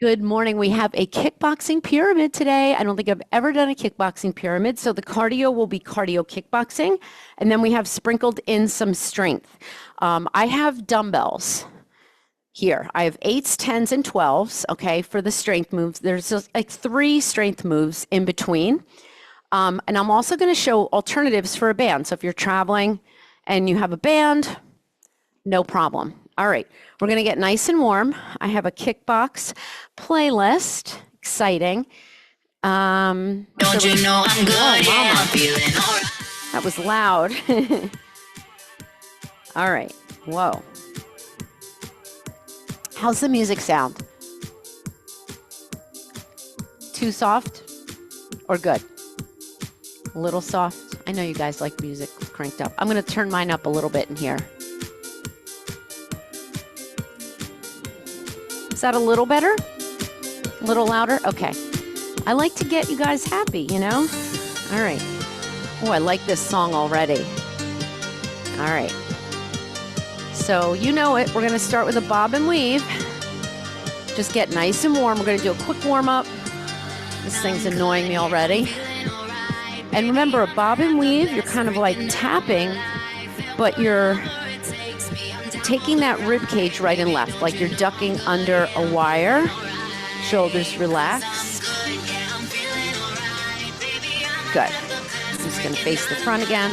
Good morning. We have a kickboxing pyramid today. I don't think I've ever done a kickboxing pyramid. So the cardio will be cardio kickboxing. And then we have sprinkled in some strength. I have dumbbells here. I have 8s, 10s, and 12s, okay, for the strength moves. There's just like 3 strength moves in between. And I'm also going to show alternatives for a band. So if you're traveling and you have a band, no problem. All right, we're gonna get nice and warm. I have a kickbox playlist, exciting. Don't you know I'm good? Yeah, I'm feeling all right. That was loud. All right, whoa. How's the music sound? Too soft or good? A little soft? I know you guys like music cranked up. I'm gonna turn mine up a little bit in here. Is that a little better? A little louder? Okay. I like to get you guys happy, you know? All right. Oh, I like this song already. All right. So you know it. We're going to start with a bob and weave. Just get nice and warm. We're going to do a quick warm up. This thing's annoying me already. And remember, a bob and weave, you're kind of like tapping, but you're taking that rib cage right and left, like you're ducking under a wire. Shoulders relaxed. Good. I'm just going to face the front again.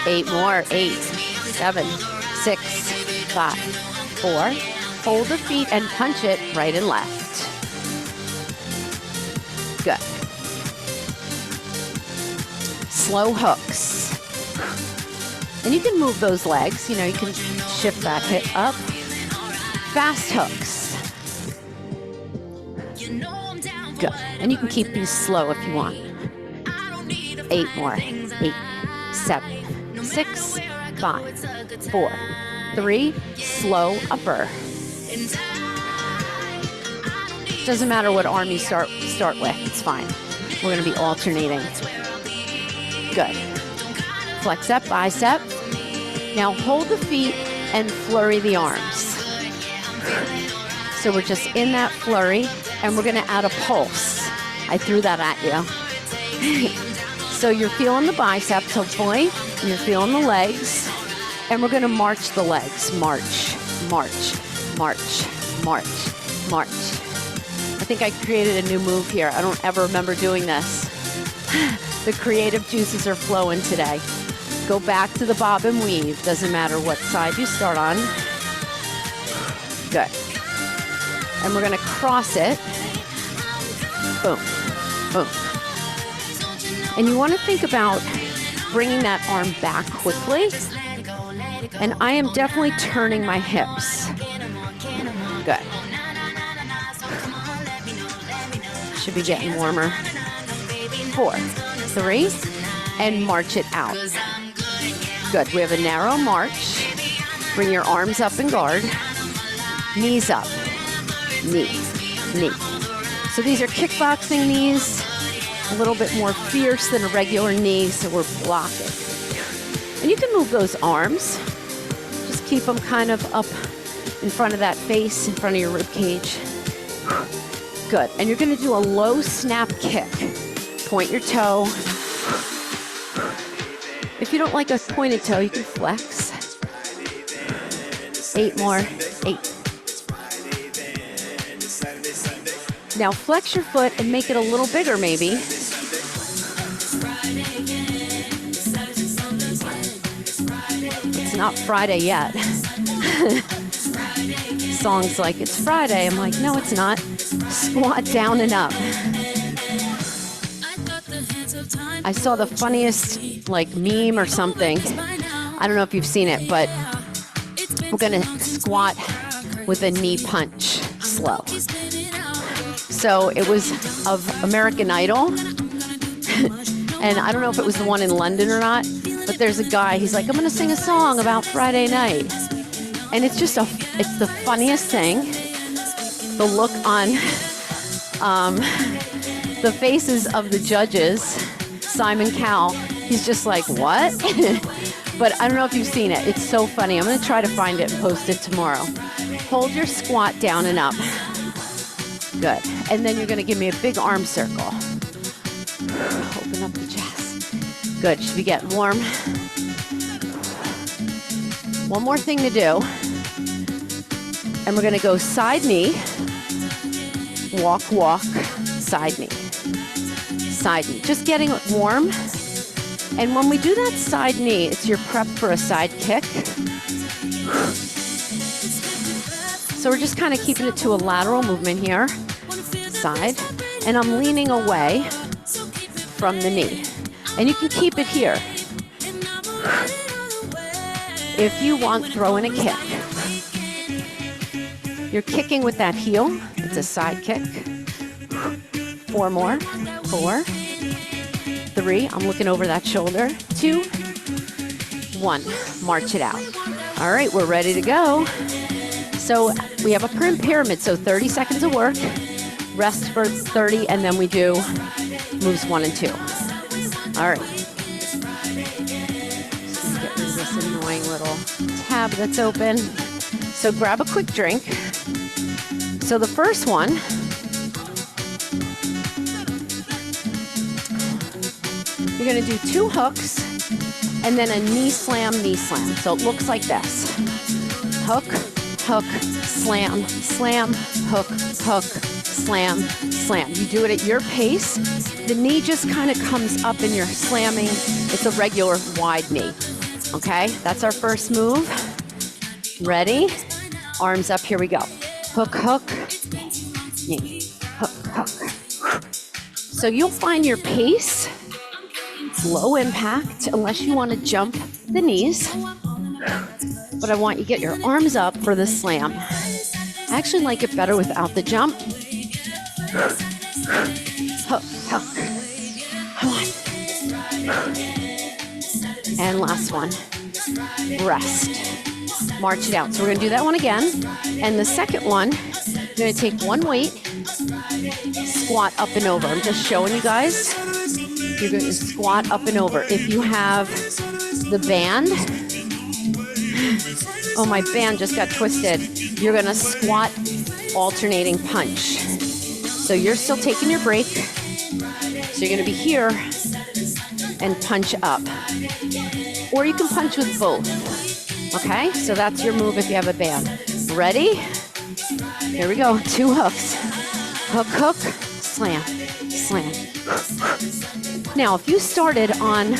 8 more. 8, 7, 6, 5, 4. Hold the feet and punch it right and left. Good. Slow hooks. And you can move those legs, you know, you can shift that hip up. Fast hooks. Good. And you can keep these slow if you want. 8 more. 8, 7, 6, 5, 4, 3. Slow upper. Doesn't matter what arm you start with, it's fine. We're going to be alternating. Good. Flex that bicep. Now hold the feet and flurry the arms. So we're just in that flurry and we're gonna add a pulse. I threw that at you. So you're feeling the biceps hopefully, and you're feeling the legs, and we're gonna march the legs. March, march, march, march, march. I think I created a new move here. I don't ever remember doing this. The creative juices are flowing today. Go back to the bob and weave. Doesn't matter what side you start on. Good. And we're going to cross it. Boom, boom. And you want to think about bringing that arm back quickly. And I am definitely turning my hips. Good. Should be getting warmer. 4, 3, and march it out. Good. We have a narrow march. Bring your arms up and guard. Knees up. Knee. Knee. So these are kickboxing knees. A little bit more fierce than a regular knee, so we're blocking. And you can move those arms. Just keep them kind of up in front of that face, in front of your rib cage. Good. And you're going to do a low snap kick. Point your toe. If you don't like a pointed toe, you can flex. 8 more. 8. Now flex your foot and make it a little bigger maybe. It's not Friday yet. Songs like, it's Friday. I'm like, no, it's not. Squat down and up. I saw the funniest like meme or something. I don't know if you've seen it, but we're gonna squat with a knee punch slow. So it was of American Idol. And I don't know if it was the one in London or not, but there's a guy, he's like, I'm gonna sing a song about Friday night. And it's just it's the funniest thing. The look on the faces of the judges, Simon Cowell, he's just like, what? But I don't know if you've seen it. It's so funny. I'm going to try to find it and post it tomorrow. Hold your squat down and up. Good. And then you're going to give me a big arm circle. Open up the chest. Good. Should be getting warm. One more thing to do. And we're going to go side knee. Walk, walk, side knee. Side knee. Just getting it warm. And when we do that side knee, it's your prep for a side kick. So we're just kind of keeping it to a lateral movement here. Side. And I'm leaning away from the knee. And you can keep it here. If you want, throw in a kick. You're kicking with that heel. It's a side kick. 4 more. 4, 3. I'm looking over that shoulder. 2, 1. March it out. All right, we're ready to go. So we have a pyramid, so 30 seconds of work. Rest for 30, and then we do moves 1 and 2. All right. Just get rid of this annoying little tab that's open. So grab a quick drink. So the first one, you're going to do 2 hooks and then a knee slam, knee slam. So it looks like this. Hook, hook, slam, slam, hook, hook, slam, slam. You do it at your pace. The knee just kind of comes up and you're slamming. It's a regular wide knee. Okay, that's our first move. Ready? Arms up, here we go. Hook, hook, knee, hook, hook. So you'll find your pace, low impact, unless you want to jump the knees. But I want you to get your arms up for the slam. I actually like it better without the jump. Hook, hook. Come on. And last one. Rest. March it out. So we're going to do that one again. And the second one, you're going to take one weight, squat up and over. I'm just showing you guys. You're going to squat up and over. If you have the band, oh, my band just got twisted. You're going to squat, alternating punch. So you're still taking your break. So you're going to be here and punch up. Or you can punch with both. Okay, so that's your move if you have a band. Ready? Here we go. 2 hooks. Hook, hook, slam, slam. Now, if you started on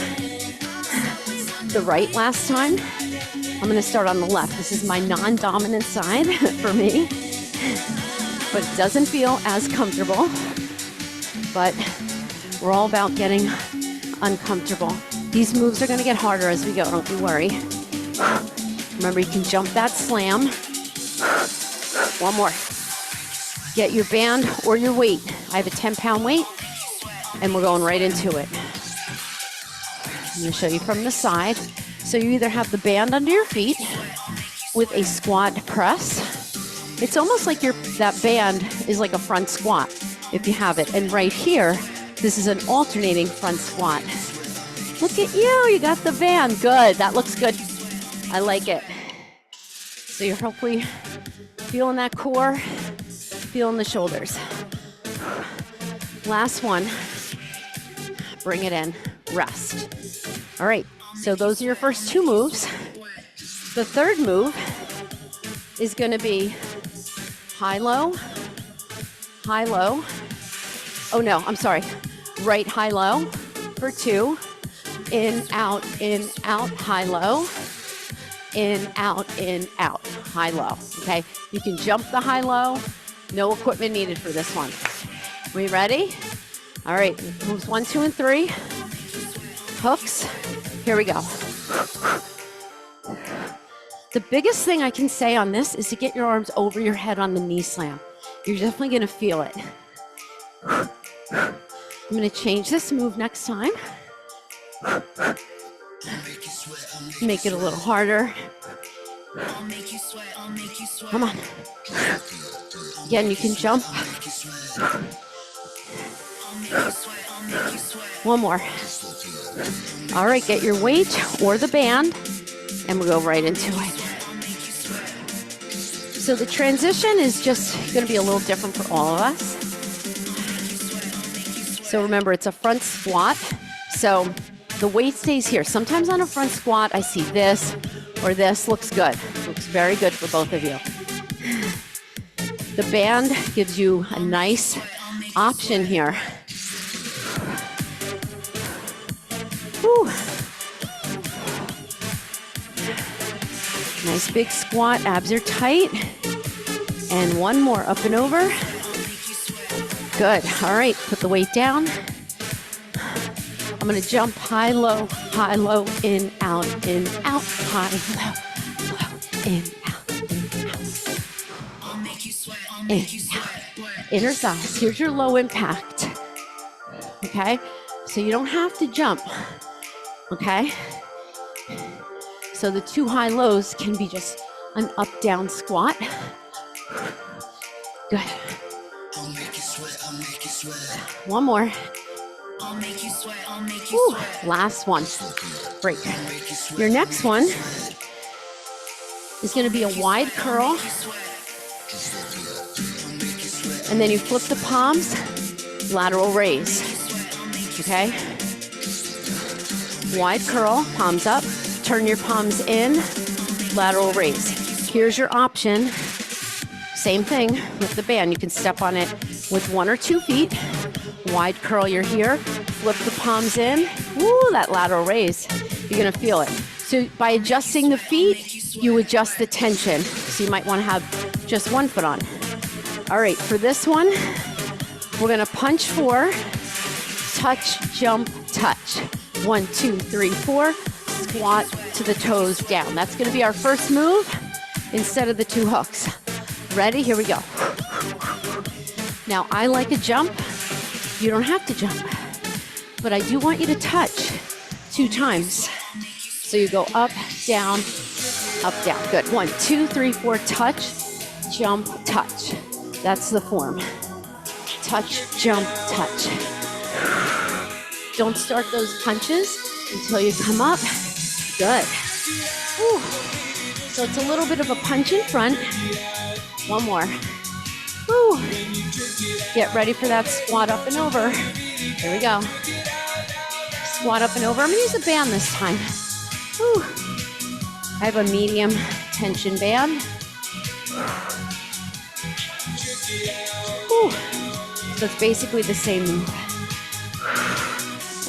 the right last time, I'm going to start on the left. This is my non-dominant side for me, but it doesn't feel as comfortable. But we're all about getting uncomfortable. These moves are going to get harder as we go. Don't you worry. Remember, you can jump that slam. One more. Get your band or your weight. I have a 10-pound weight, and we're going right into it. I'm going to show you from the side. So you either have the band under your feet with a squat press. It's almost like that band is like a front squat if you have it. And right here, this is an alternating front squat. Look at you, you got the band. Good, that looks good. I like it. So you're hopefully feeling that core, feeling the shoulders. Last one, bring it in, rest. All right, so those are your first 2 moves. The third move is gonna be high, low. Oh no, I'm sorry. Right, high, low for 2. In, out, high, low. In, out, high, low. Okay, you can jump the high, low. No equipment needed for this one. We ready? All right, moves 1, 2, and 3. Hooks. Here we go. The biggest thing I can say on this is to get your arms over your head on the knee slam. You're definitely going to feel it. I'm going to change this move next time. Make it a little harder. Come on. Again, you can jump. One more. All right, get your weight or the band, and we'll go right into it. So So the transition is just going to be a little different for all of us. So remember, it's a front squat. So the weight stays here. Sometimes on a front squat, I see this or this. Looks good. Looks very good for both of you. The band gives you a nice option here. Whew. Nice big squat, abs are tight. And one more, up and over. Good, all right, put the weight down. I'm gonna jump high, low, in, out, high, low, in, out, in, out. Inner thighs, here's your low impact. Okay, so you don't have to jump, okay? So the 2 high lows can be just an up down squat. Good. One more. Woo. Last one. Break. Your next one is going to be a wide curl. And then you flip the palms, lateral raise. Okay? Wide curl, palms up. Turn your palms in, lateral raise. Here's your option. Same thing with the band. You can step on it with 1 or 2 feet. Wide curl, you're here. Flip the palms in. Woo, that lateral raise. You're gonna feel it. So by adjusting the feet, you adjust the tension. So you might wanna have just 1 foot on. All right, for this one, we're gonna punch 4, touch, jump, touch. 1, 2, 3, 4. Squat to the toes down. That's going to be our first move instead of the 2 hooks. Ready? Here we go. Now, I like a jump. You don't have to jump, but I do want you to touch 2 times. So you go up, down, Good. 1, 2, 3, 4, touch, jump, touch. That's the form. Touch, jump, touch. Don't start those punches until you come up. Good. Whew. So it's a little bit of a punch in front. One more. Whew. Get ready for that squat up and over. Here we go. Squat up and over. I'm gonna use a band this time. Whew. I have a medium tension band. Whew. So it's basically the same move.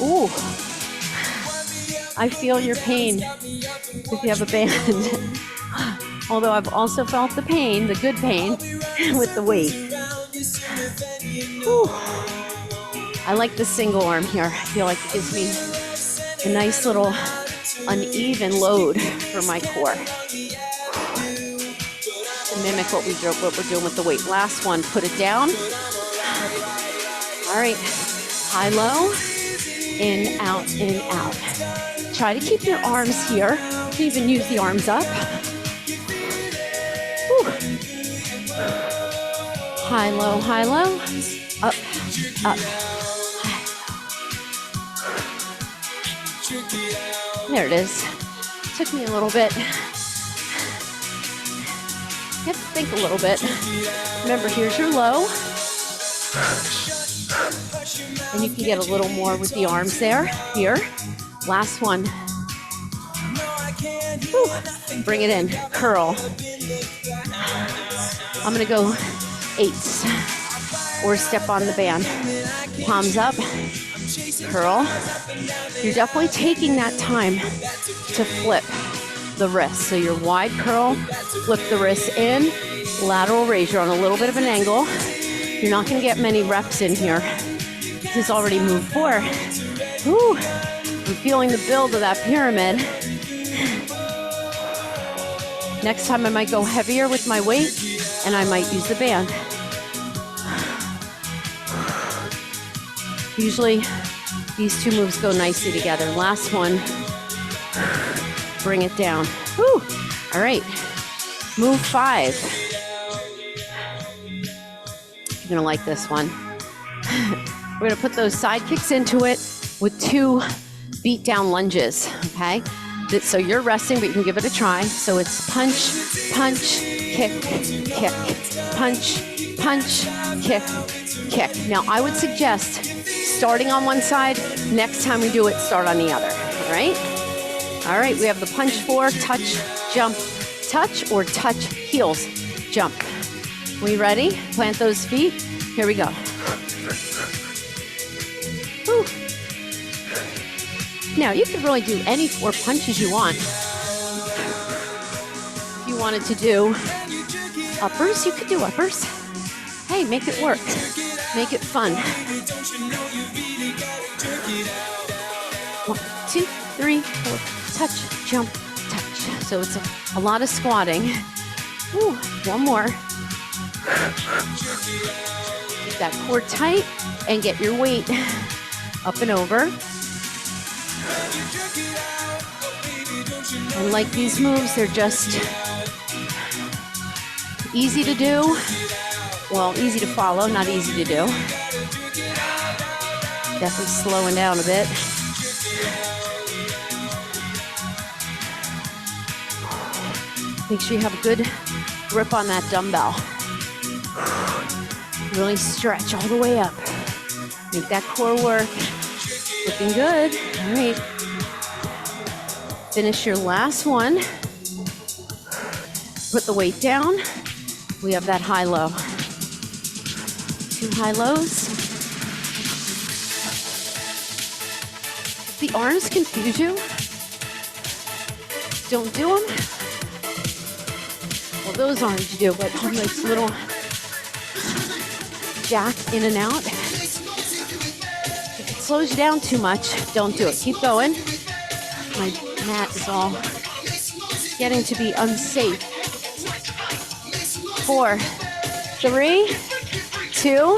Ooh. I feel your pain if you have a band. Although I've also felt the pain, the good pain, with the weight. Whew. I like the single arm here. I feel like it gives me a nice little uneven load for my core. To mimic what we're doing with the weight. Last one, put it down. All right, high, low, in, out, in, out. Try to keep your arms here. You can even use the arms up. Whew. High, low, up, up. There it is. Took me a little bit. You have to think a little bit. Remember, here's your low. And you can get a little more with the arms there. Here. Last one. Whew. Bring it in. Curl. I'm going to go 8s. Or step on the band. Palms up. Curl. You're definitely taking that time to flip the wrist. So your wide curl, flip the wrist in, lateral raise. You're on a little bit of an angle. You're not going to get many reps in here. This is already move 4. Whew. I'm feeling the build of that pyramid. Next time I might go heavier with my weight and I might use the band. Usually these 2 moves go nicely together. Last one. Bring it down. Whew. All right. Move 5. You're going to like this one. We're going to put those side kicks into it with 2 beat down lunges, okay? So you're resting, but you can give it a try. So it's punch, punch, kick, kick, punch, punch, kick, kick. Now, I would suggest starting on one side. Next time we do it, start on the other. All right? All right, we have the punch 4, touch, jump, touch, or touch, heels, jump. We ready? Plant those feet. Here we go. Whew. Now, you can really do any 4 punches you want. If you wanted to do uppers, you could do uppers. Hey, make it work. Make it fun. 1, 2, 3, 4, touch, jump, touch. So it's a lot of squatting. Ooh, one more. Keep that core tight and get your weight up and over. And like these moves, they're just easy to do. Well, easy to follow, not easy to do. Definitely slowing down a bit. Make sure you have a good grip on that dumbbell. Really stretch all the way up. Make that core work. Looking good. All right. Finish your last one. Put the weight down. We have that high-low. 2 high-lows. If the arms confuse you, don't do them. Well, those arms you do, but on this little jack in and out. If it slows you down too much, don't do it. Keep going. My mat is all getting to be unsafe. 4, 3, 2,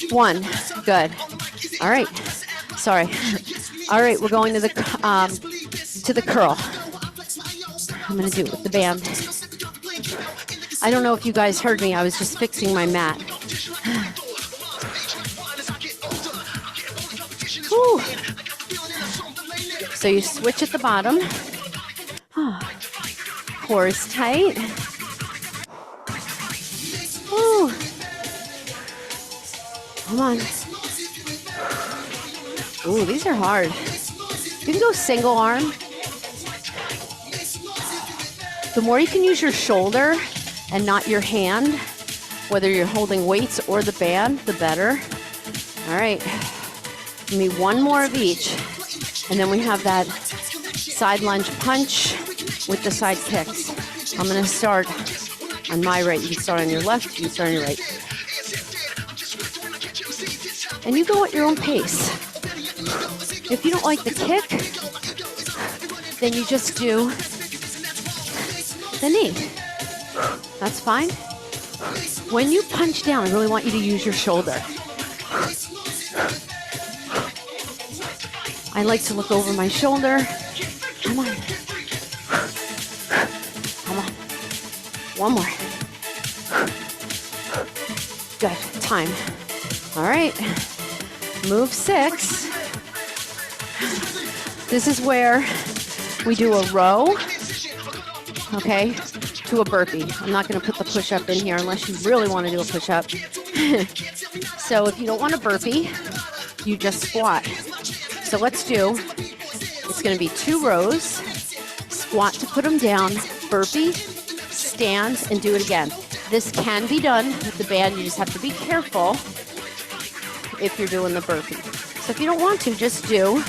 1. Good. All right. Sorry. All right, we're going to the curl. I'm going to do it with the band. I don't know if you guys heard me. I was just fixing my mat. Whew. So you switch at the bottom. Core is tight. Whew. Come on. Ooh, these are hard. You can go single arm. The more you can use your shoulder and not your hand, whether you're holding weights or the band, the better. All right. Give me one more of each. And then we have that side lunge punch with the side kicks. I'm going to start on my right. You can start on your left. You can start on your right. And you go at your own pace. If you don't like the kick, then you just do the knee. That's fine. When you punch down, I really want you to use your shoulder. I like to look over my shoulder. Come on. Come on. One more. Good. Time. All right. Move 6. This is where we do a row, okay, to a burpee. I'm not going to put the push-up in here unless you really want to do a push-up. So if you don't want a burpee, you just squat. So let's do, it's going to be 2 rows, squat to put them down, burpee, stand, and do it again. This can be done with the band. You just have to be careful if you're doing the burpee. So if you don't want to, just do.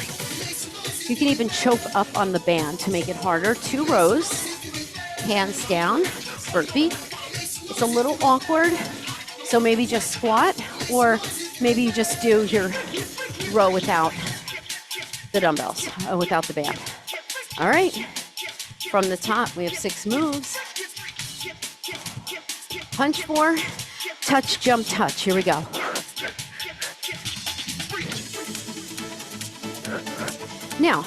You can even choke up on the band to make it harder. 2 rows, hands down, burpee. It's a little awkward, so maybe just squat, or maybe you just do your row without the dumbbells, without the band. All right, from the top, we have 6 moves. Punch 4, touch, jump, touch. Here we go. Now,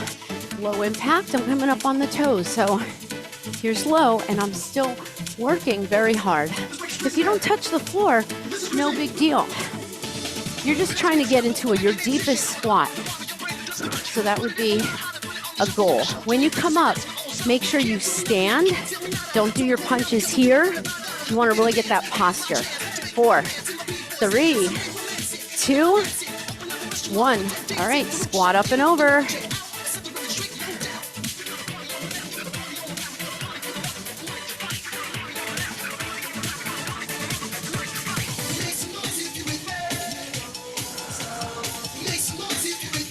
low impact, I'm coming up on the toes. So here's low, and I'm still working very hard. If you don't touch the floor, no big deal. You're just trying to get into your deepest squat. So that would be a goal. When you come up, Make sure you stand. Don't do your punches here. You want to really get that posture. 4, 3, 2, 1. All right, squat up and over.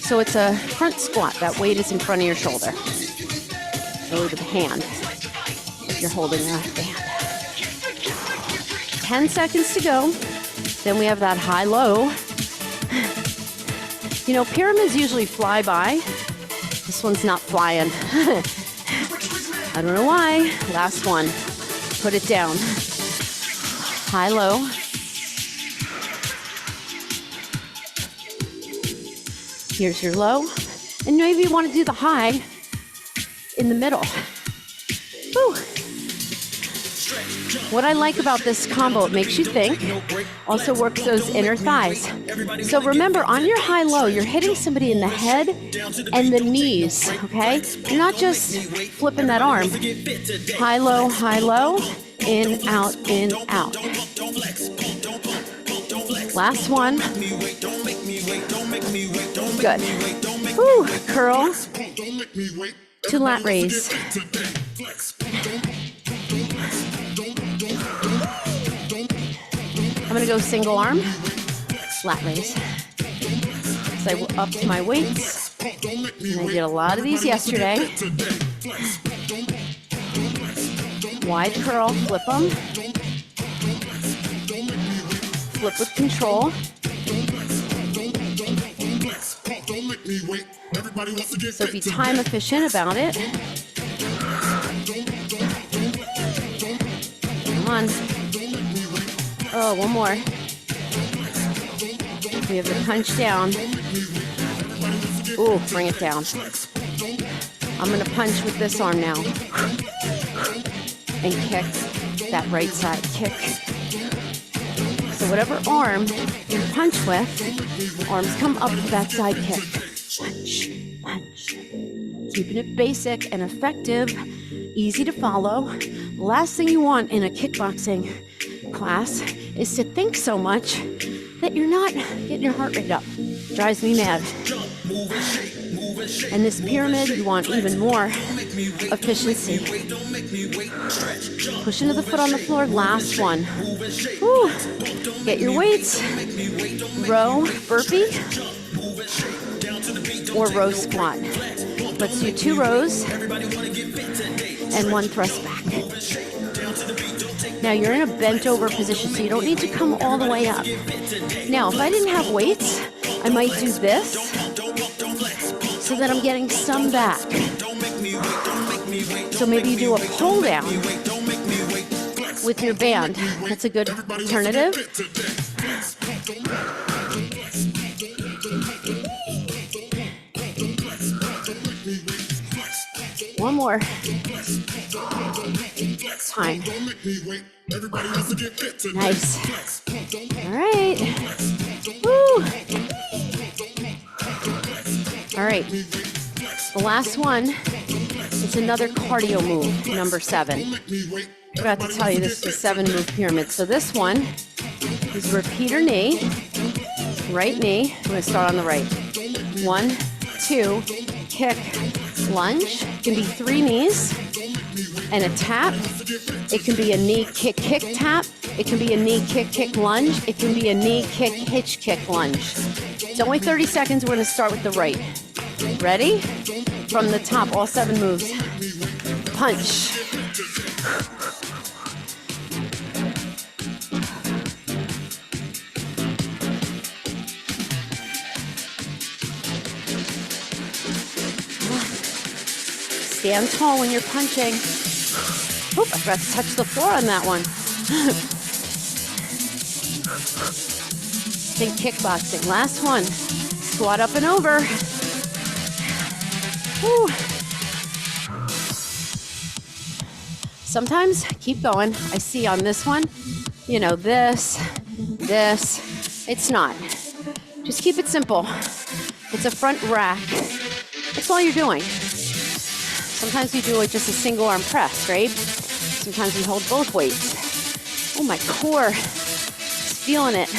So it's a front squat. That weight is in front of your shoulder. Or the hand. If you're holding a band. 10 seconds to go. Then we have that high-low. You know, pyramids usually fly by. This one's not flying. I don't know why. Last one. Put it down. High-low. Here's your low. And maybe you want to do the high in the middle. Woo. What I like about this combo, it makes you think, also works those inner thighs. So remember, on your high-low, you're hitting somebody in the head and the knees, okay? You're not just flipping that arm. High-low, in, out, in, out. Last one. Good. Woo, curl. 2 lat raise. I'm gonna go single arm, lat raise. So I upped my weights, and I did a lot of these yesterday. Wide curl, flip them. Flip with control. So be time efficient about it. Come on. Oh, one more. We have the punch down. Ooh, bring it down. I'm going to punch with this arm now. And kick that right side. Kick. So whatever arm you punch with, arms come up to that side kick. Punch, punch. Keeping it basic and effective, easy to follow. Last thing you want in a kickboxing class is to think so much that you're not getting your heart rate up. Drives me mad. And this pyramid, you want even more efficiency. Push into the foot on the floor. Last one. Woo. Get your weights. Row, burpee, or row squat. Let's do 2 rows and 1 thrust back. Now you're in a bent over position, so you don't need to come all the way up. Now, if I didn't have weights, I might do this so that I'm getting some back. So maybe you do a pull down with your band. That's a good alternative. One more. Time. Nice. All right. Woo. All right. The last one is another cardio move, number 7. I forgot to tell you this is a 7-move pyramid. So this one is repeater knee, right knee. I'm going to start on the right. 1, 2, kick, lunge. It can be 3 knees and a tap. It can be a knee kick, kick, tap. It can be a knee kick, kick, lunge. It can be a knee kick, hitch, kick, lunge. It's only 30 seconds. We're going to start with the right. Ready? From the top, all 7 moves. Punch. Stand tall when you're punching. Oop, I forgot to touch the floor on that one. Think kickboxing. Last one. Squat up and over. Woo. Sometimes, keep going. I see on this one, you know, this. It's not. Just keep it simple. It's a front rack. That's all you're doing. Sometimes we do just a single arm press, right? Sometimes we hold both weights. Oh, my core is feeling it.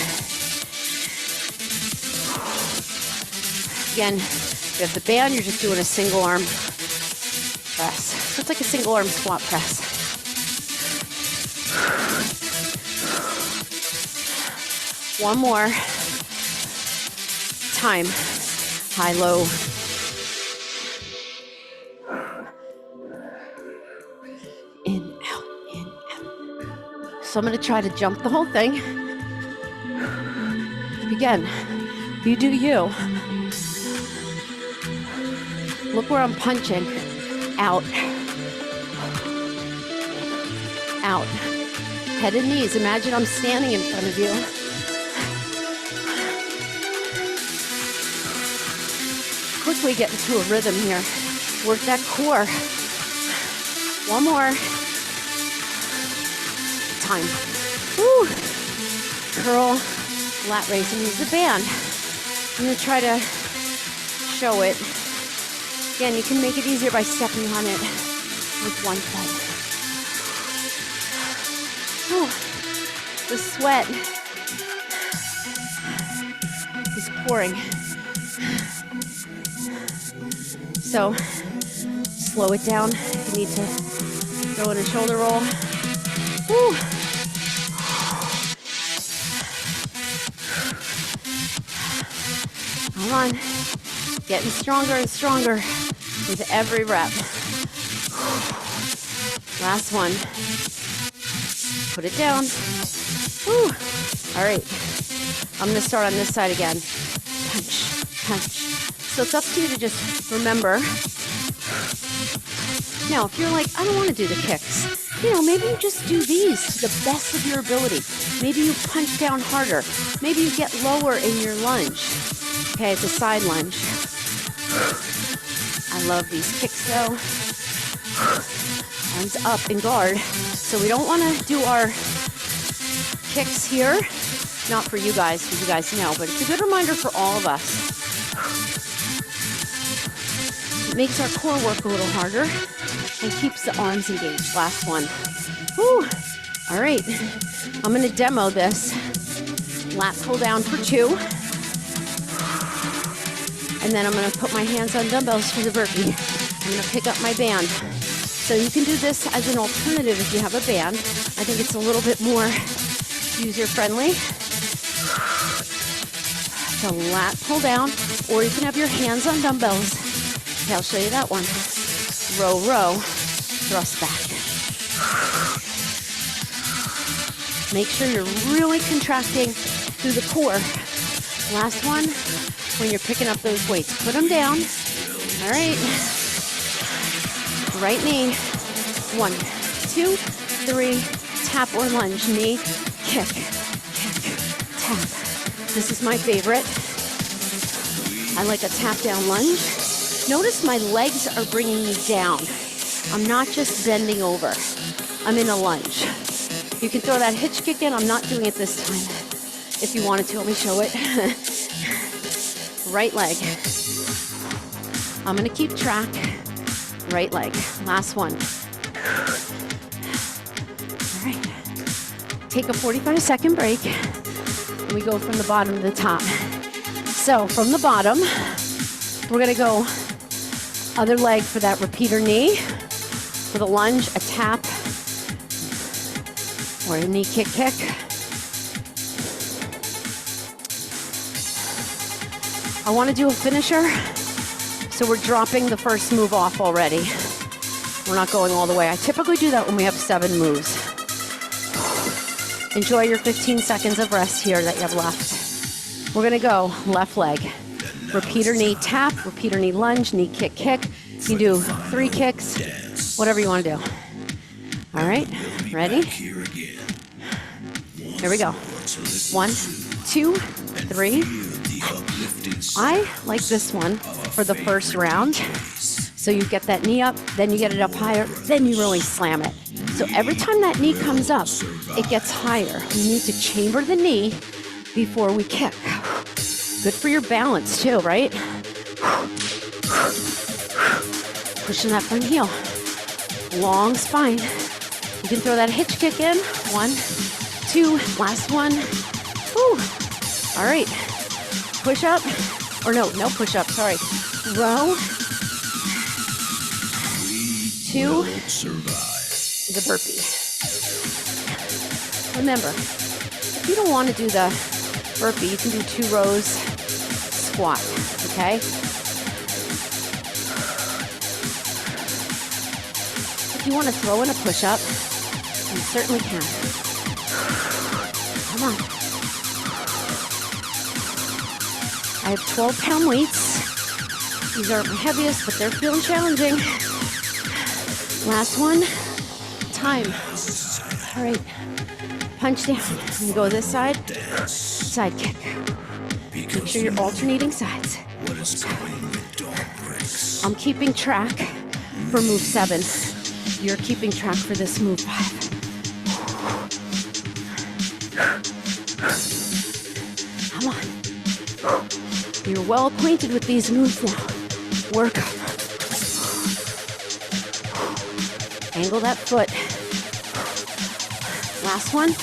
Again, if you have the band, you're just doing a single arm press. So it's like a single arm squat press. One more time. High, low. In, out, in, out. So I'm going to try to jump the whole thing. Again, you do you. Look where I'm punching. Out. Out. Head and knees. Imagine I'm standing in front of you. Quickly get into a rhythm here. Work that core. One more time. Woo. Curl, lat raise, and use the band. I'm going to try to show it. Again, you can make it easier by stepping on it with one foot. Whew. The sweat is pouring. So slow it down if you need to throw in a shoulder roll. Woo. Come on. Getting stronger and stronger with every rep. Last one. Put it down. Woo. All right. I'm going to start on this side again. Punch, punch. So it's up to you to just remember. Now, if you're like, I don't want to do the kicks, maybe you just do these to the best of your ability. Maybe you punch down harder. Maybe you get lower in your lunge. Okay, it's a side lunge. I love these kicks though. Arms up in guard. So we don't want to do our kicks here. Not for you guys, because you guys know, but it's a good reminder for all of us. It makes our core work a little harder and keeps the arms engaged. Last one. Woo. All right. I'm going to demo this. Lat pull down for 2. And then I'm going to put my hands on dumbbells for the burpee. I'm going to pick up my band. So you can do this as an alternative if you have a band. I think it's a little bit more user-friendly. So lat pull down, or you can have your hands on dumbbells. Okay, I'll show you that one. Row, row, thrust back. Make sure you're really contracting through the core. Last one, when you're picking up those weights, put them down. All right. Right knee. 1, 2, 3. Tap or lunge. Knee, kick, kick, tap. This is my favorite. I like a tap down lunge. Notice my legs are bringing me down. I'm not just bending over. I'm in a lunge. You can throw that hitch kick in. I'm not doing it this time. If you wanted to, let me show it. Right leg. I'm going to keep track. Right leg. Last one. All right. Take a 45-second break. And we go from the bottom to the top. So from the bottom, we're going to go other leg for that repeater knee. For the lunge, a tap. Or a knee kick kick. I want to do a finisher. So we're dropping the first move off already. We're not going all the way. I typically do that when we have 7 moves. Enjoy your 15 seconds of rest here that you have left. We're gonna go left leg. Repeater knee tap, repeater knee lunge, knee kick kick. You can do 3 kicks, whatever you wanna do. All right, ready? Here we go. 1, 2, 3. I like this one for the first round. So you get that knee up, then you get it up higher, then you really slam it. So every time that knee comes up, it gets higher. You need to chamber the knee before we kick. Good for your balance too, right? Pushing that front heel. Long spine. You can throw that hitch kick in. 1, 2, last one. Woo. All right. Push up. Or no push up, sorry. Row. 2. The burpee. Remember, if you don't want to do the burpee, you can do 2 rows squat, okay? If you want to throw in a push-up, you certainly can. Come on. I have 12-pound weights. These are my heaviest, but they're feeling challenging. Last one. Time. All right. Punch down. And go this side. Side kick. Make sure you're alternating sides. I'm keeping track for move 7. You're keeping track for this move 5. Come on. You're well acquainted with these moves now. Work them. Angle that foot. Last one.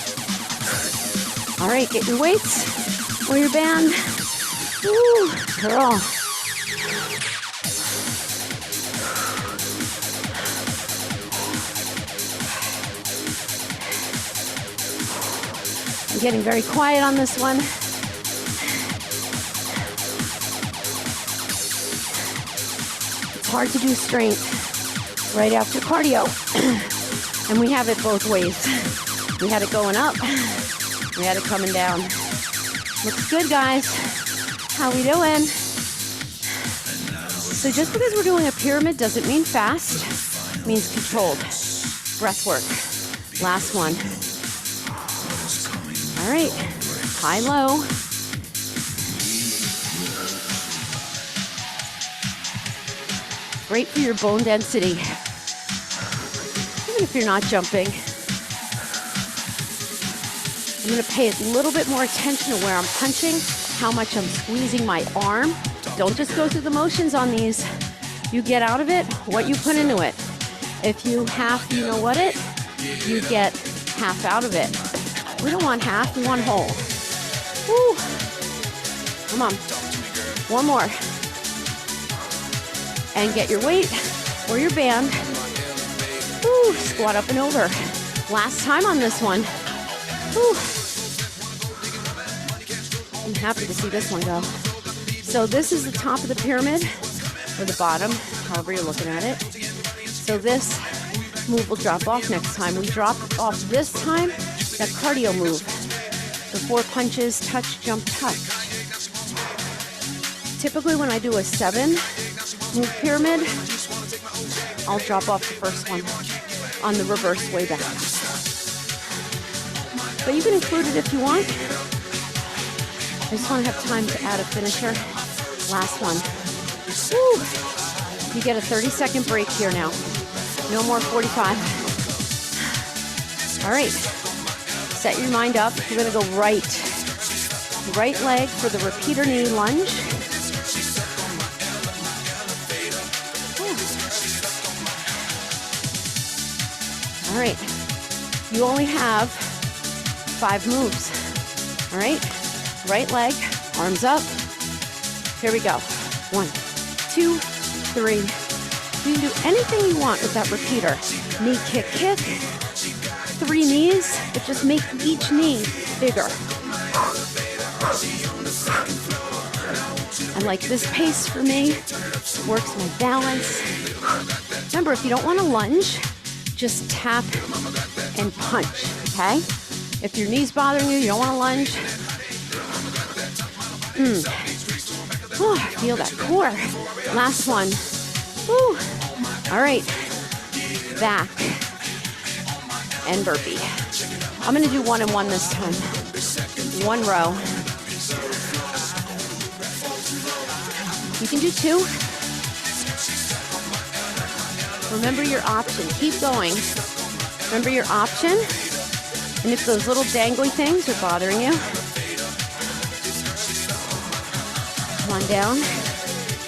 All right, get your weights or your band. Woo, girl. I'm getting very quiet on this one. It's hard to do strength right after cardio. And we have it both ways. We had it going up. We had it coming down. Looks good, guys. How we doing? So just because we're doing a pyramid doesn't mean fast. It means controlled. Breath work. Last one. All right. High, low. Great for your bone density. Even if you're not jumping. I'm going to pay a little bit more attention to where I'm punching, how much I'm squeezing my arm. Don't just go through the motions on these. You get out of it what you put into it. If you half, you know what it, you get half out of it. We don't want half, we want whole. Woo. Come on. One more. And get your weight or your band. Woo. Squat up and over. Last time on this one. Woo. I'm happy to see this one go. So this is the top of the pyramid, or the bottom, however you're looking at it. So this move will drop off next time. We drop off this time that cardio move. The 4 punches, touch, jump, touch. Typically when I do a 7 move pyramid, I'll drop off the first one on the reverse way back. But you can include it if you want. I just want to have time to add a finisher. Last one. Woo. You get a 30-second break here now. No more 45. All right. Set your mind up. You're going to go right. Right leg for the repeater knee lunge. Woo. All right. You only have 5 moves. All right. Right leg, arms up. Here we go. 1, 2, 3. You can do anything you want with that repeater. Knee kick, kick. 3 knees, but just make each knee bigger. I like this pace for me. It works my balance. Remember, if you don't want to lunge, just tap and punch, okay? If your knee's bothering you, you don't want to lunge. Oh, feel that core. Last one. Woo. All right. Back and burpee. I'm going to do 1 and 1 this time. 1 row. You can do 2. Remember your option. Keep going. Remember your option. And if those little dangly things are bothering you, come on down,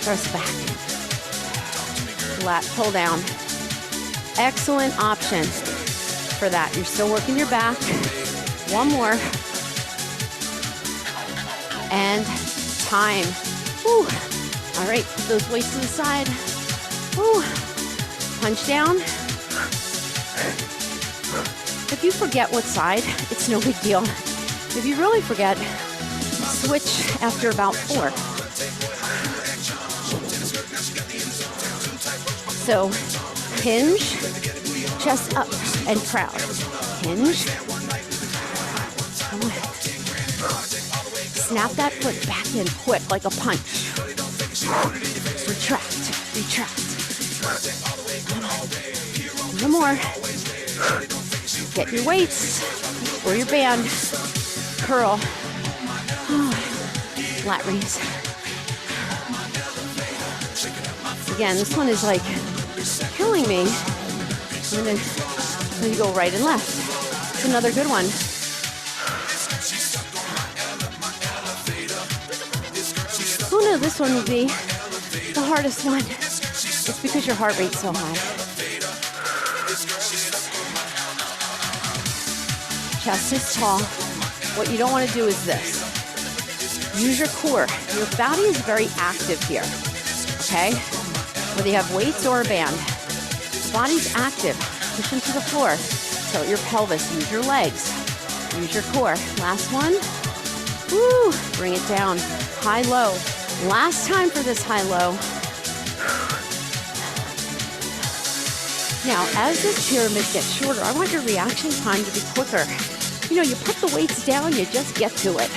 press back. lat pull down. Excellent option for that. You're still working your back. One more. And time. Whew. All right, put those weights to the side. Whew. Punch down. If you forget what side, it's no big deal. If you really forget, switch after about 4. So hinge, chest up and proud. Hinge. Come on. Snap that foot back in quick like a punch. Retract, retract. One more. Get your weights or your band. Curl. Lat raise. Again, this one is like killing me. I'm gonna go right and left. It's another good one. Oh no, this one would be the hardest one. It's because your heart rate's so high. Chest is tall. What you don't want to do is this. Use your core. Your body is very active here. Okay? Whether you have weights or a band. The body's active. Push into the floor. Tilt your pelvis. Use your legs. Use your core. Last one. Woo! Bring it down. High, low. Last time for this high, low. Now, as this pyramid gets shorter, I want your reaction time to be quicker. You know, you put the weights down, you just get to it.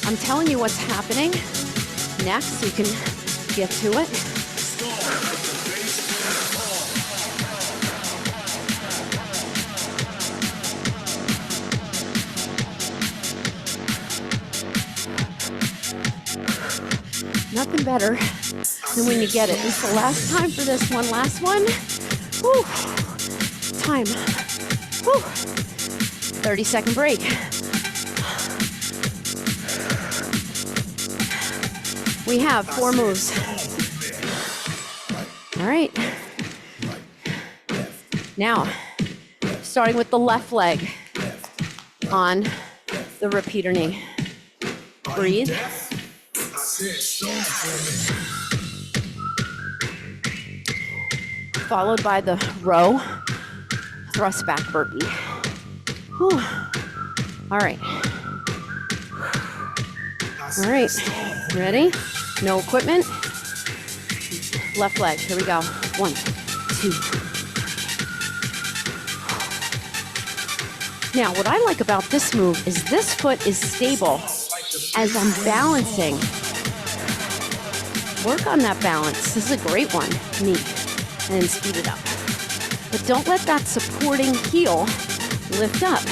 I'm telling you what's happening. Next, you can get to it. Nothing better than when you get it. It's the last time for this one. Last one. Whew. Time. Whew. 30-second break. We have 4 moves. All right. Now, starting with the left leg on the repeater knee. Breathe. Followed by the row thrust back burpee. Whew. All right. All right. Ready? No equipment. Left leg. Here we go. 1, 2. Now, what I like about this move is this foot is stable as I'm balancing. Work on that balance. This is a great one. Knee. And then speed it up. But don't let that supporting heel lift up.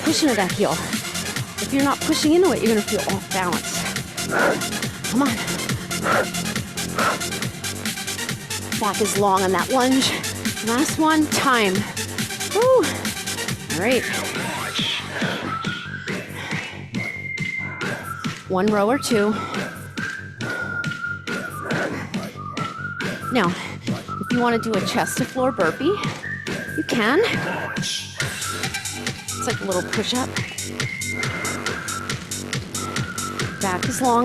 Push into that heel. If you're not pushing into it, you're going to feel off balance. Come on. Back is long on that lunge. Last one, time. Woo. All right. 1 row or 2. Now, if you want to do a chest to floor burpee, you can. It's like a little push-up. Back is long.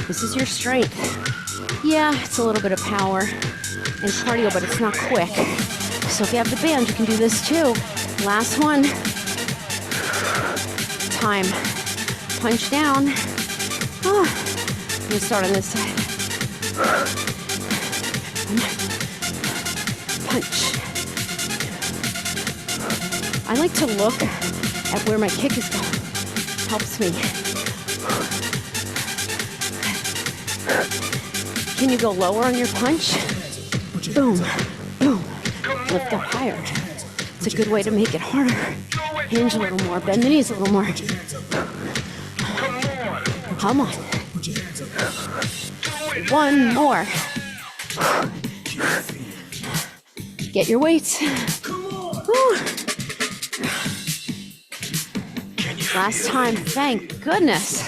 This is your strength. Yeah, it's a little bit of power and cardio, but it's not quick. So if you have the band, you can do this too. Last one. Time. Punch down. Oh. I'm gonna start on this side. Punch. I like to look at where my kick is going. Helps me. Can you go lower on your punch? Boom, boom. Lift up higher. It's a good way to make it harder. Hinge a little more. Bend the knees a little more. Come on. 1 more. Get your weights. Woo. Last time, thank goodness.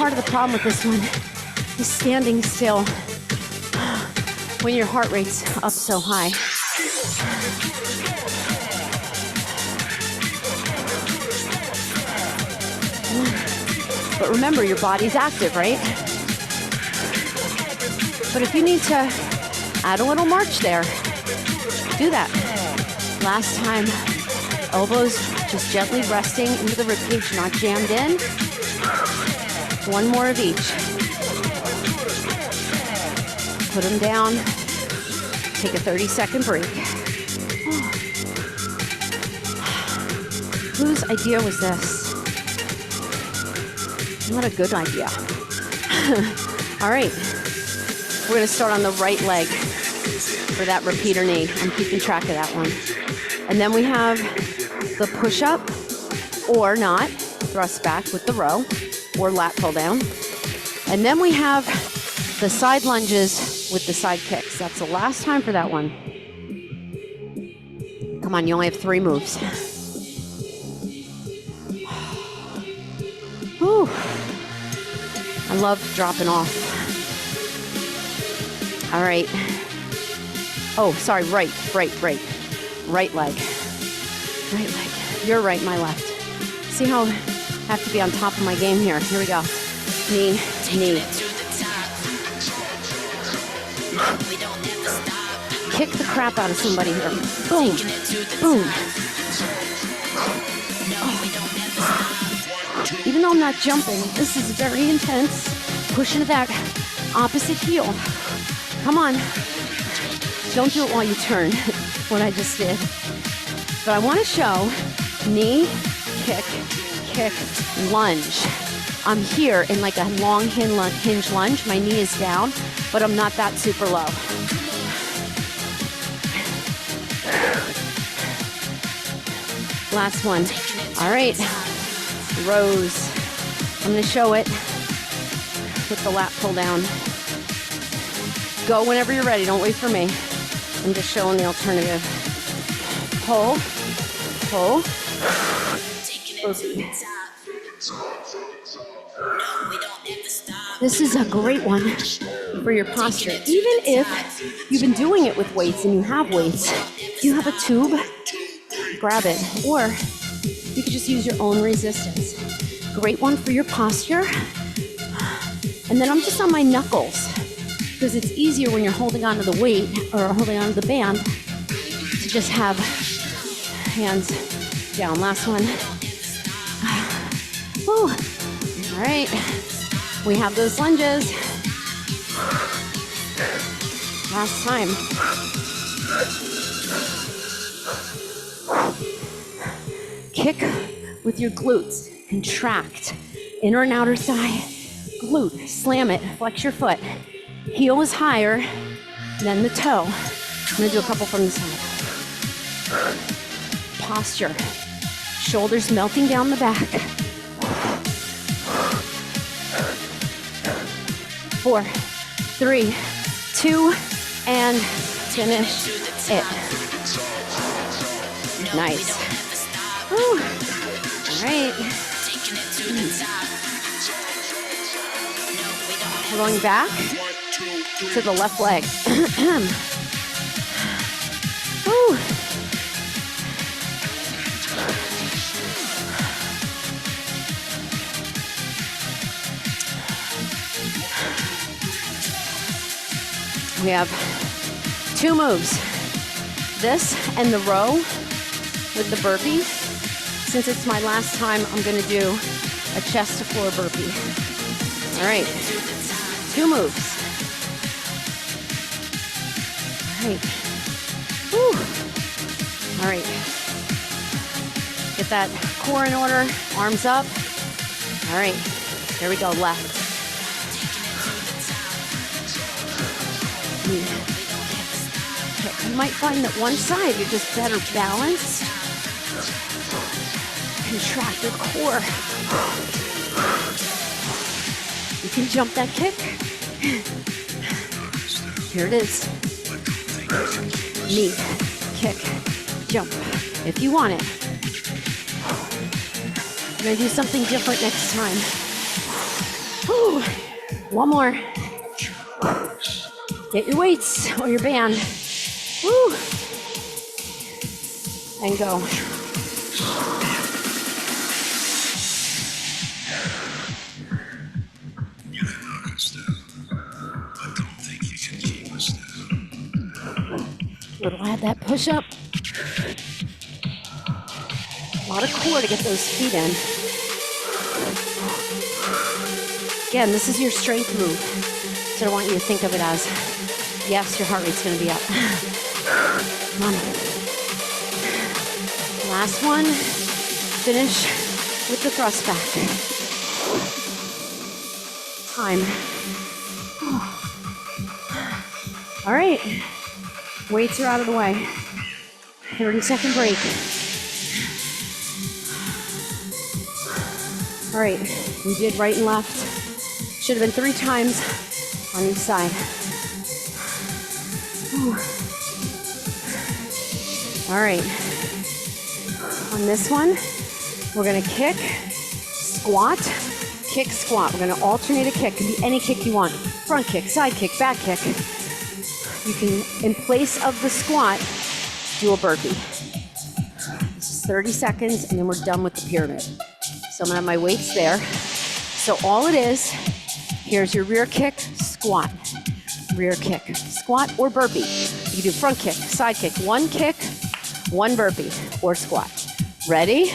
part of the problem with this one is standing still when your heart rate's up so high. But remember, your body's active, right? But if you need to add a little march there, do that. Last time, elbows just gently resting into the ribcage, not jammed in. One more of each. Put them down. Take a 30-second break. Whose idea was this? Not a good idea. All right. We're going to start on the right leg for that repeater knee. I'm keeping track of that one. And then we have the push-up or not, thrust back with the row or lat pull down. And then we have the side lunges with the side kicks. That's the last time for that one. Come on, you only have 3 moves. Whew. I love dropping off. All right. Oh, sorry, right leg. Right leg. Your right, my left. See how I have to be on top of my game here. Here we go. Knee, knee. Kick the crap out of somebody here. Boom, boom. Oh. Even though I'm not jumping, this is very intense. Push into that opposite heel. Come on. Don't do it while you turn, what I just did. But I want to show knee, kick, lunge. I'm here in like a long hinge lunge. My knee is down, but I'm not that super low. Last one. All right. Rows. I'm going to show it with the lat pull down. Go whenever you're ready. Don't wait for me. I'm just showing the alternative. Pull, pull. This is a great one for your posture. Even if you've been doing it with weights and you have weights, you have a tube, grab it. Or you could just use your own resistance. Great one for your posture. And then I'm just on my knuckles, because it's easier when you're holding onto the weight or holding onto the band to just have hands down. Last one. Whew. All right. We have those lunges. Last time. Kick with your glutes. Contract. Inner and outer thigh. Glute. Slam it. Flex your foot. Heel is higher than the toe. I'm going to do a couple from the side. Posture. Shoulders melting down the back. 4, 3, 2, and finish it. Nice. Whew. All right. We're going back to the left leg. Whew. We have 2 moves. This and the row with the burpee. Since it's my last time, I'm going to do a chest to floor burpee. All right. 2 moves. All right. Whew. All right. Get that core in order. Arms up. All right. Here we go. Left. You might find that one side you're just better balanced. Contract your core. You can jump that kick. Here it is. Knee, kick, jump. If you want it. I'm gonna do something different next time. Whew. One more. Get your weights or your band. Woo. And go. You can knock us down, but don't think you can keep us down. Little add that push up. A lot of core to get those feet in. Again, this is your strength move. So I want you to think of it as, yes, your heart rate's gonna be up. Come on. Last one. Finish with the thrust back. Time. All right. Weights are out of the way. 30-second break. All right, we did right and left. Should have been 3 times on each side. Whew. All right, on this one, we're gonna kick, squat, kick, squat. We're gonna alternate a kick. It can be any kick you want. Front kick, side kick, back kick. You can, in place of the squat, do a burpee. This is 30 seconds, and then we're done with the pyramid. So I'm gonna have my weights there. So all it is, here's your rear kick, squat, rear kick, squat or burpee. You can do front kick, side kick, one kick, one burpee or squat. Ready?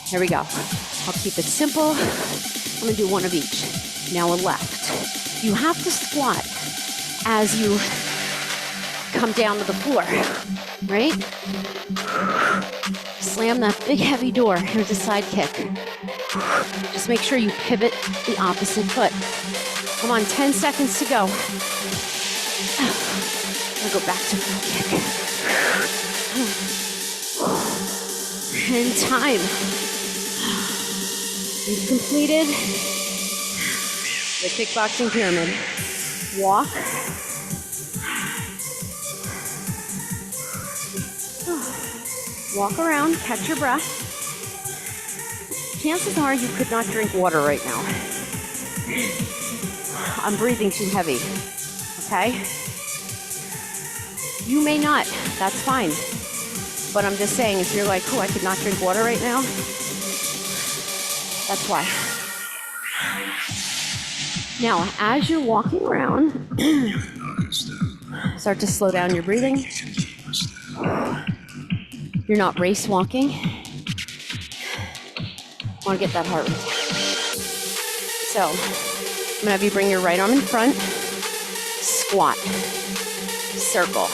Here we go. I'll keep it simple. I'm gonna do one of each. Now a left. You have to squat as you come down to the floor, right? Slam that big heavy door. Here's a side kick. Just make sure you pivot the opposite foot. Come on, 10 seconds to go. I'm gonna go back to front kick. And time. You've completed the kickboxing pyramid. Walk. Walk around, catch your breath. Chances are you could not drink water right now. I'm breathing too heavy, okay? You may not, that's fine. But I'm just saying, if you're like, oh, I could not drink water right now, that's why. Now, as you're walking around, start to slow down your breathing. You're not race walking. I want to get that heart rate. So, I'm going to have you bring your right arm in front, squat, circle,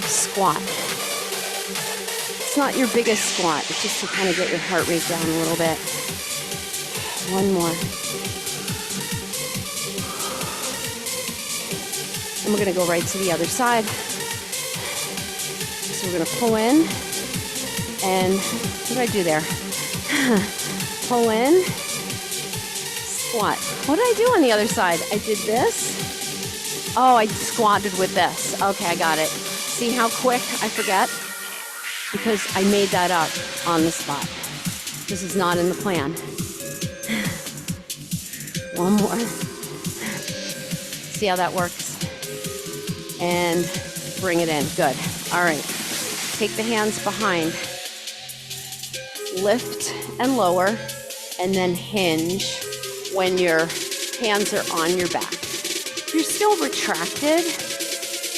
squat. It's not your biggest squat, it's just to kind of get your heart rate down a little bit. One more. And we're going to go right to the other side. So we're going to pull in, and what did I do there? Pull in, squat. What did I do on the other side? I did this. Oh, I squatted with this. Okay, I got it. See how quick I forget? Because I made that up on the spot. This is not in the plan. One more. See how that works? And bring it in. Good. All right. Take the hands behind. Lift and lower, and then hinge when your hands are on your back. You're still retracted,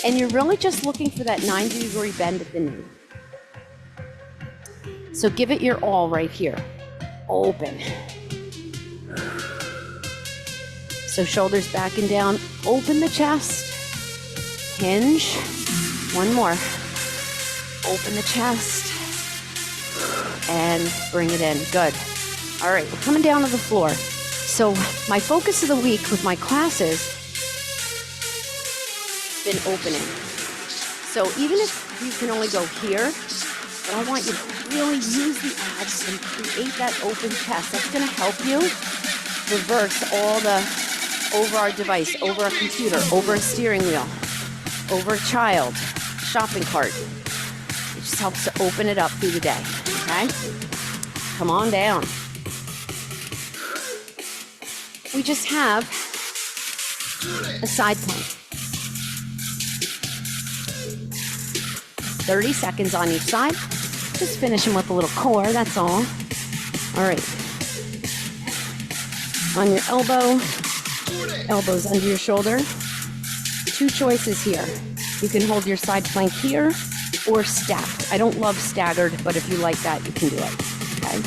and you're really just looking for that 90-degree bend at the knee. So give it your all right here. Open. So shoulders back and down. Open the chest. Hinge. One more. Open the chest. And bring it in. Good. All right, we're coming down to the floor. So my focus of the week with my classes has been opening. So even if you can only go here, but I want you to really use the abs and create that open chest. That's going to help you reverse all the over our device, over a computer, over a steering wheel, over a child, shopping cart. It just helps to open it up through the day, okay? Come on down. we just have a side plank. 30 seconds on each side. Just finishing with a little core, that's all. All right. On your elbow, elbows under your shoulder. Two choices here. You can hold your side plank here or stacked. I don't love staggered, but if you like that, you can do it, okay?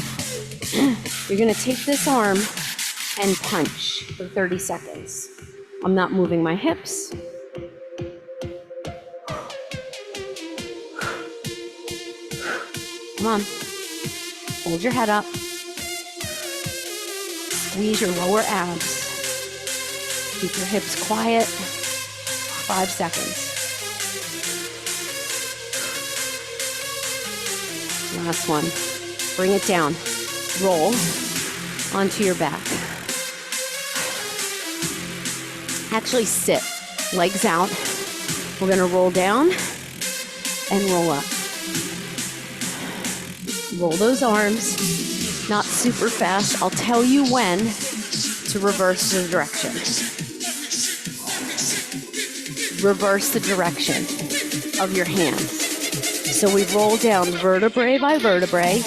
You're gonna take this arm and punch for 30 seconds. I'm not moving my hips. Come on. Hold your head up. Squeeze your lower abs. Keep your hips quiet. 5 seconds. Last one. Bring it down. Roll onto your back. Actually sit. Legs out. We're going to roll down and roll up. Roll those arms, not super fast. I'll tell you when to reverse the direction. Reverse the direction of your hands. So we roll down vertebrae by vertebrae.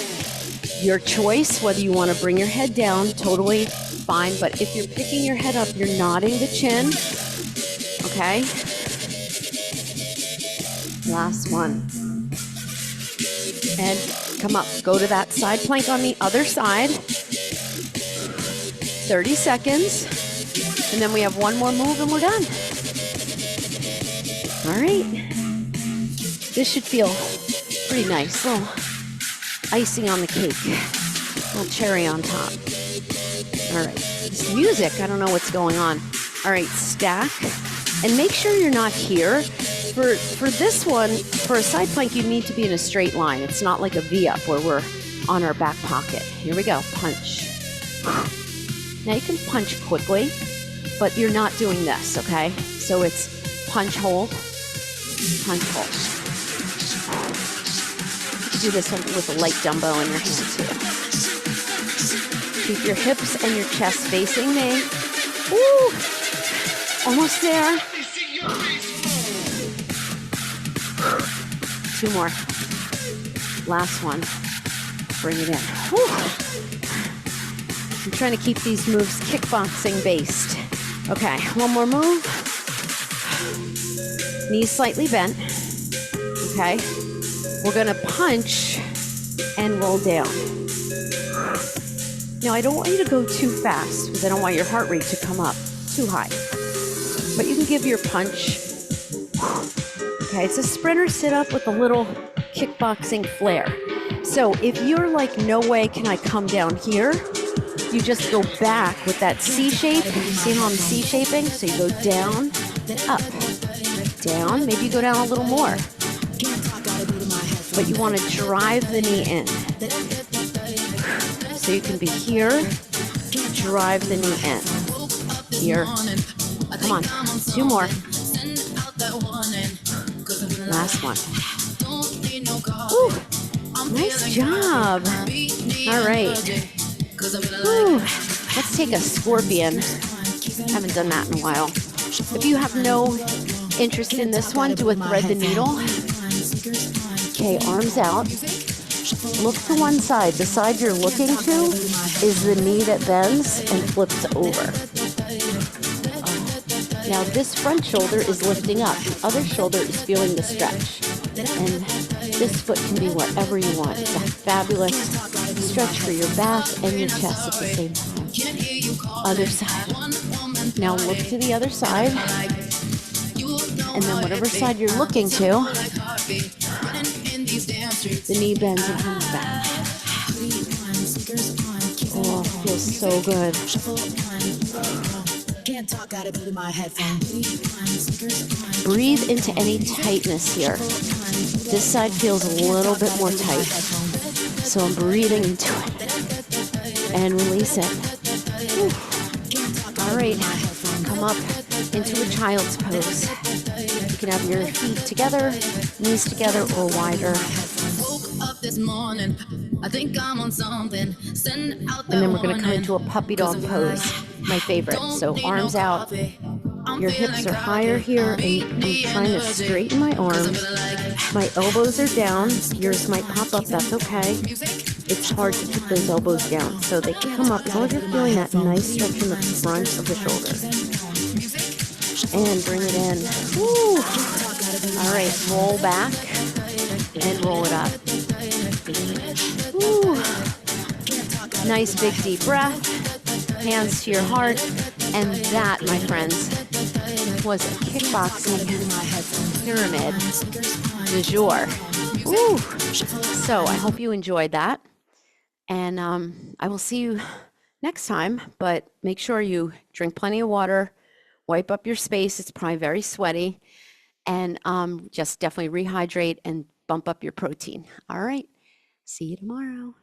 Your choice, whether you want to bring your head down, totally fine. But if you're picking your head up, you're nodding the chin. Okay? Last one. And come up. Go to that side plank on the other side. 30 seconds. And then we have one more move and we're done. All right. This should feel pretty nice. Little icing on the cake. Little cherry on top. All right. This music, I don't know what's going on. All right, stack. And make sure you're not here. For this one, for a side plank, you need to be in a straight line. It's not like a V-up where we're on our back pocket. Here we go, punch. Now you can punch quickly, but you're not doing this, okay? So it's punch, hold, punch, hold. You can do this one with a light dumbbell in your hand too. Keep your hips and your chest facing me. Woo! Almost there. 2 more. Last one. Bring it in. Whew. I'm trying to keep these moves kickboxing based. Okay, one more move. Knees slightly bent. Okay. We're gonna punch and roll down. Now I don't want you to go too fast because I don't want your heart rate to come up too high. But you can give your punch. Okay, it's a sprinter sit-up with a little kickboxing flair. So if you're like, no way can I come down here, you just go back with that C shape. You see how I'm C shaping? So you go down, up, down. Maybe you go down a little more. But you want to drive the knee in. So you can be here, drive the knee in. Here. Come on, 2 more. Last one. Ooh, nice job. All right. Ooh, let's take a scorpion. Haven't done that in a while. If you have no interest in this one, do a thread the needle. Okay, arms out. Look to one side. The side you're looking to is the knee that bends and flips over. Now this front shoulder is lifting up. The other shoulder is feeling the stretch. And this foot can be wherever you want. It's a fabulous stretch for your back and your chest at the same time. Other side. Now look to the other side. And then whatever side you're looking to, the knee bends and comes back. Oh, feels so good. Breathe into any tightness here. This side feels a little bit more tight. So I'm breathing into it. And release it. Whew. All right, come up into a child's pose. You can have your feet together, knees together, or wider. And then we're going to come into a puppy dog pose. my favorite. So arms out, your hips are higher here, and I'm trying to straighten my arms. My elbows are down. Yours might pop up, that's okay. It's hard to keep those elbows down, so they can come up as long as you're feeling that nice stretch in the front of the shoulder. And bring it in. Woo. All right, roll back and roll it up. Woo. Nice big deep breath. Hands to your heart. And that, my friends, was a kickboxing pyramid du jour. Woo. So I hope you enjoyed that. And I will see you next time, but make sure you drink plenty of water, wipe up your space. It's probably very sweaty. And just definitely rehydrate and bump up your protein. All right. See you tomorrow.